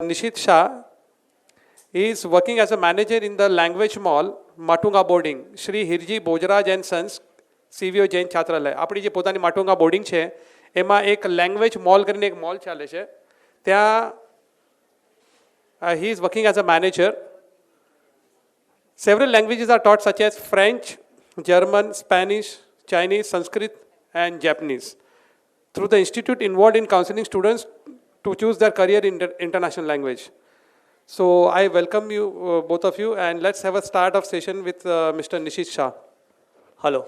Nishit Shah. He is working as a manager in the language mall, Matunga boarding. Shri Hirji Bojraj and Sons, CVO Jain છાત્રાલય. આપણી જે પોતાની Matunga boarding છે એમાં એક લેંગ્વેજ મોલ કરીને એક મોલ ચાલે છે ત્યાં he is working as a manager. Several languages are taught such as French, German, Spanish, Chinese, Sanskrit and Japanese. Through the institute involved in counseling students to choose their career in international language. So I welcome you, both of you, and let's have a start of session with Mr. Nishit Shah. Hello.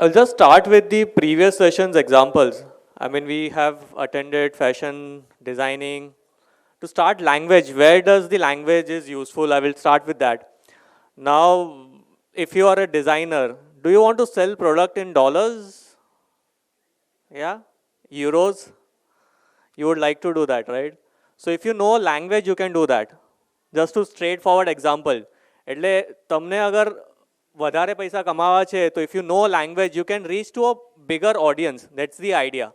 I'll just start with the previous session's examples. I mean, we have attended fashion, designing. To start language, where does the language is useful? I will start with that. Now, if you are a designer, do you want to sell product in dollars? Yeah? Euros? You would like to do that, right? So if you know language, you can do that. Just to straightforward example. એટલે તમને અગર વધારે પૈસા કમાવા છે તો if you know language, you can reach to a bigger audience. That's the idea.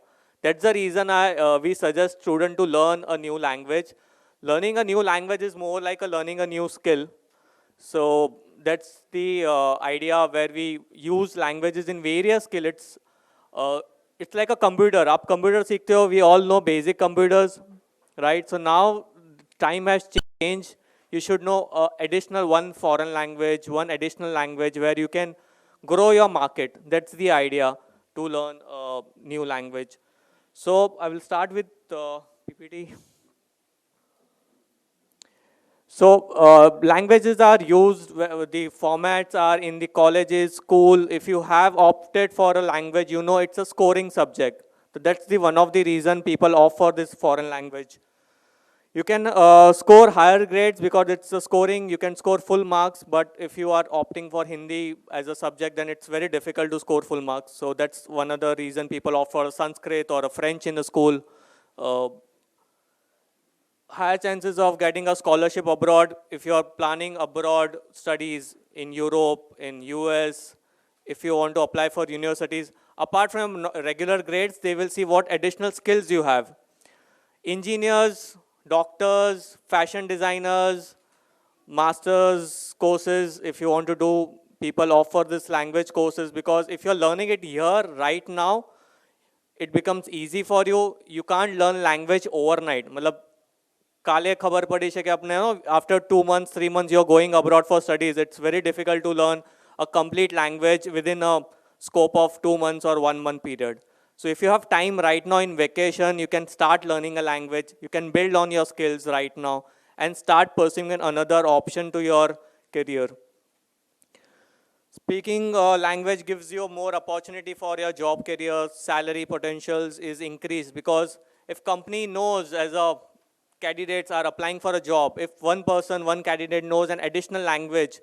That's the reason we suggest students to learn a new language. Learning a new language is more like learning a new skill. So that's the idea where we use languages in various skills. It's like a computer. आप computer सीखते हो, we all know basic computers, right? So now time has changed. You should know additional one foreign language, one additional language where you can grow your market. That's the idea to learn a new language. So I will start with PPT. So languages are used, the formats are in the colleges, school. If you have opted for a language, you know it's a scoring subject. So that's the one of the reason people opt for this foreign language. You can score higher grades because it's a scoring, you can score full marks, but if you are opting for Hindi as a subject, then it's very difficult to score full marks. So that's one of the reason people opt for a Sanskrit or a French in the school. Higher chances of getting a scholarship abroad if you are planning abroad studies in Europe, in US, if you want to apply for universities. Apart from regular grades, they will see what additional skills you have. Engineers, doctors, fashion designers, masters courses, if you want to do, people offer this language courses because if you're learning it here right now, it becomes easy for you. You can't learn language overnight. मतलब काले खबर पड़ी है कि अपने after 2 months, 3 months you're going abroad for studies. It's very difficult to learn a complete language within a scope of 2 months or 1 month period. So if you have time right now in vacation, you can start learning a language. You can build on your skills right now and start pursuing another option to your career. Speaking language gives you more opportunity for your job career. Salary potentials is increased because if company knows as a candidates are applying for a job, if one candidate knows an additional language,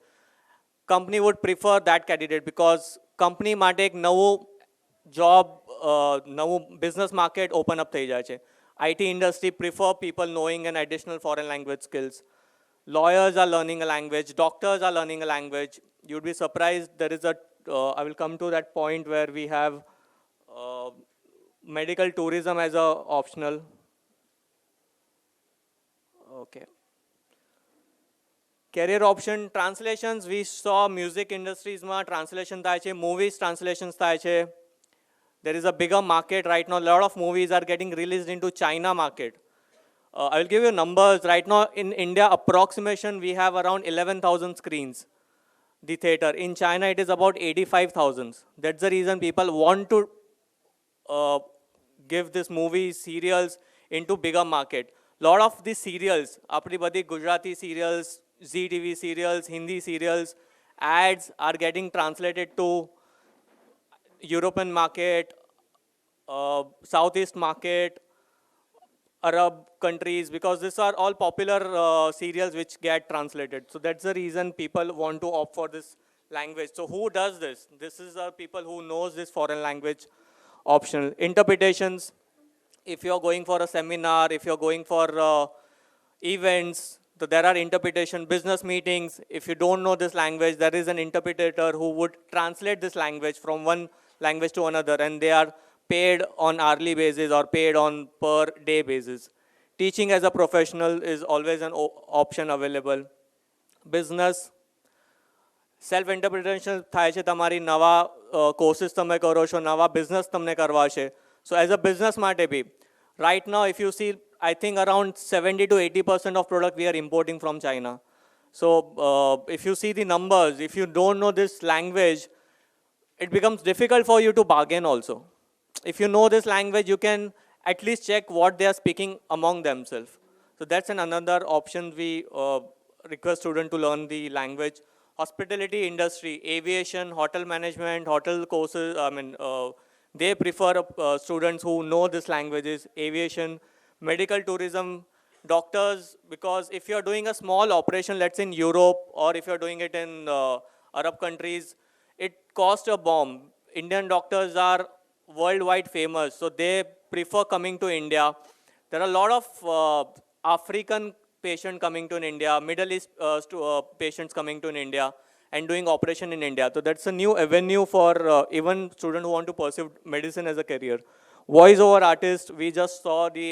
company would prefer that candidate because company માટે એક નવું job, નવું business market open up થઈ જાય છે. IT industry prefer people knowing an additional foreign language skills. Lawyers are learning a language, doctors are learning a language. You'd be surprised, there is a, I will come to that point where we have medical tourism as a optional. Okay. Career option, translations, we saw music industries ma translation થાય છે, movies translations થાય છે. There is a bigger market right now. A lot of movies are getting released into China market. I will give you numbers. Right now in India, approximation, we have around 11,000 screens, the theater. In China, it is about 85,000. That's the reason people want to give this movies, serials into bigger market. Lot of these serials, apni badi Gujarati serials, Zee TV serials, Hindi serials, ads are getting translated to European market, Southeast market, Arab countries, because these are all popular serials which get translated. So that's the reason people want to opt for this language. So who does this? This is people who knows this foreign language optional. Interpretations. If you're going for a seminar, if you're going for events, so there are interpretation, business meetings. If you don't know this language, there is an interpreter who would translate this language from one language to another, and they are paid on hourly basis or paid on per day basis. Teaching as a professional is always an option available. Business, self interpretation થાય છે તમારી નવા courses તમે કરો છો નવા business તમને કરવા છે સો એઝ અ બિઝનેસ માટે be right now if you see I think around 70 to 80% of product we are importing from China so if you see the numbers if you don't know this language it becomes difficult for you to bargain also. If you know this language, you can at least check what they are speaking among themselves. So that's another option we request students to learn the language. Hospitality industry, aviation, hotel management, hotel courses, they prefer students who know these languages, aviation, medical tourism, doctors, because if you're doing a small operation, let's say in Europe, or if you're doing it in Arab countries, it costs a bomb. Indian doctors are worldwide famous, so they prefer coming to India. There are a lot of African patients coming to India, Middle East patients coming to India and doing operation in India. So that's a new avenue for even students who want to pursue medicine as a career. Voice over artist, we just saw the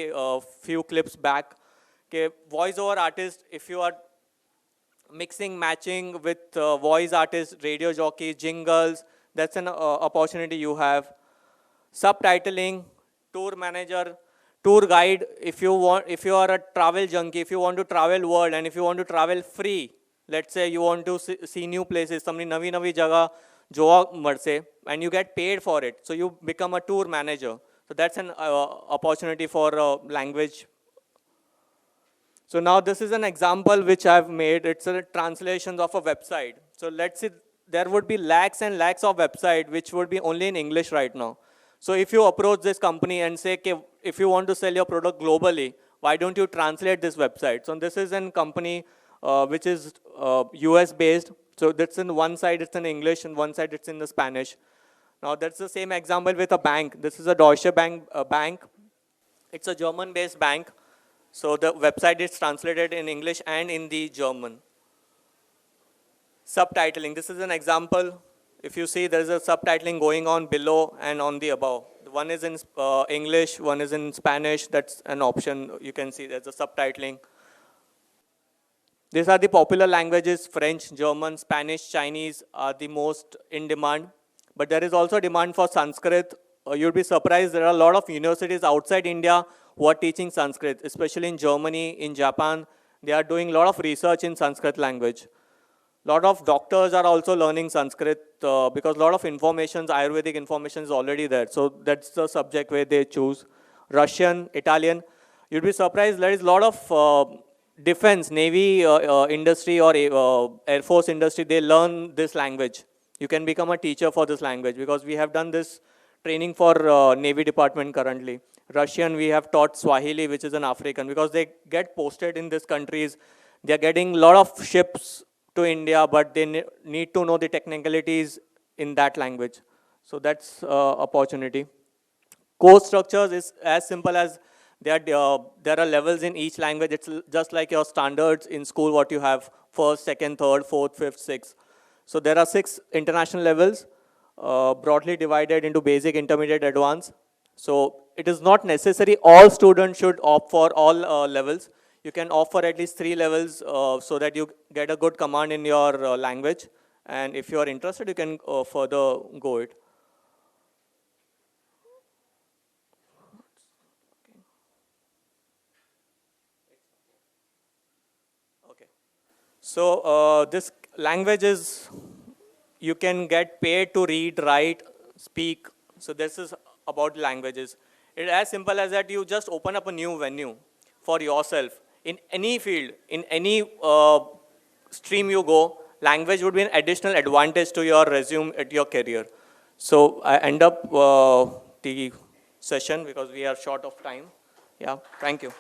few clips back. Okay, voice over artist, if you are mixing, matching with voice artists, radio jockeys, jingles, that's an opportunity you have. Subtitling, tour manager, tour guide, if you are a travel junkie, if you want to travel world and if you want to travel free, let's say you want to see new places, તમને નવી નવી જગા જોવા મળશે and you get paid for it, so you become a tour manager. So that's an opportunity for language. So now this is an example which I've made. It's a translation of a website. So let's say there would be lakhs and lakhs of website which would be only in English right now. So if you approach this company and say, okay, if you want to sell your product globally, why don't you translate this website? So this is a company which is US based. So that's in one side it's in English and one side it's in the Spanish. Now that's the same example with a bank. This is a Deutsche Bank. It's a German based bank. So the website is translated in English and in the German. Subtitling, this is an example. If you see, there is a subtitling going on below and on the above. One is in English, one is in Spanish. That's an option. You can see there's a subtitling. These are the popular languages. French, German, Spanish, Chinese are the most in demand. But there is also demand for Sanskrit. You'll be surprised, there are a lot of universities outside India who are teaching Sanskrit, especially in Germany, in Japan. They are doing a lot of research in Sanskrit language. Lot of doctors are also learning Sanskrit because a lot of information, Ayurvedic information is already there. So that's the subject where they choose. Russian, Italian. You'd be surprised, there is a lot of defense, Navy industry or Air Force industry, they learn this language. You can become a teacher for this language because we have done this training for Navy department currently. Russian, we have taught Swahili, which is an African, because they get posted in these countries. They are getting a lot of ships to India, but they need to know the technicalities in that language. So that's opportunity. Course structures is as simple as there are levels in each language. It's just like your standards in school, what you have first, second, third, fourth, fifth, sixth. So there are 6 international levels, broadly divided into basic, intermediate, advanced. So it is not necessary all students should opt for all levels. You can opt for at least 3 levels so that you get a good command in your language. And if you are interested, you can further go it. Okay. So this language is, you can get paid to read, write, speak. So this is about languages. It's as simple as that you just open up a new venue for yourself. In any field, in any stream you go, language would be an additional advantage to your resume at your career. So I end up the session because we are short of time. Yeah, thank you.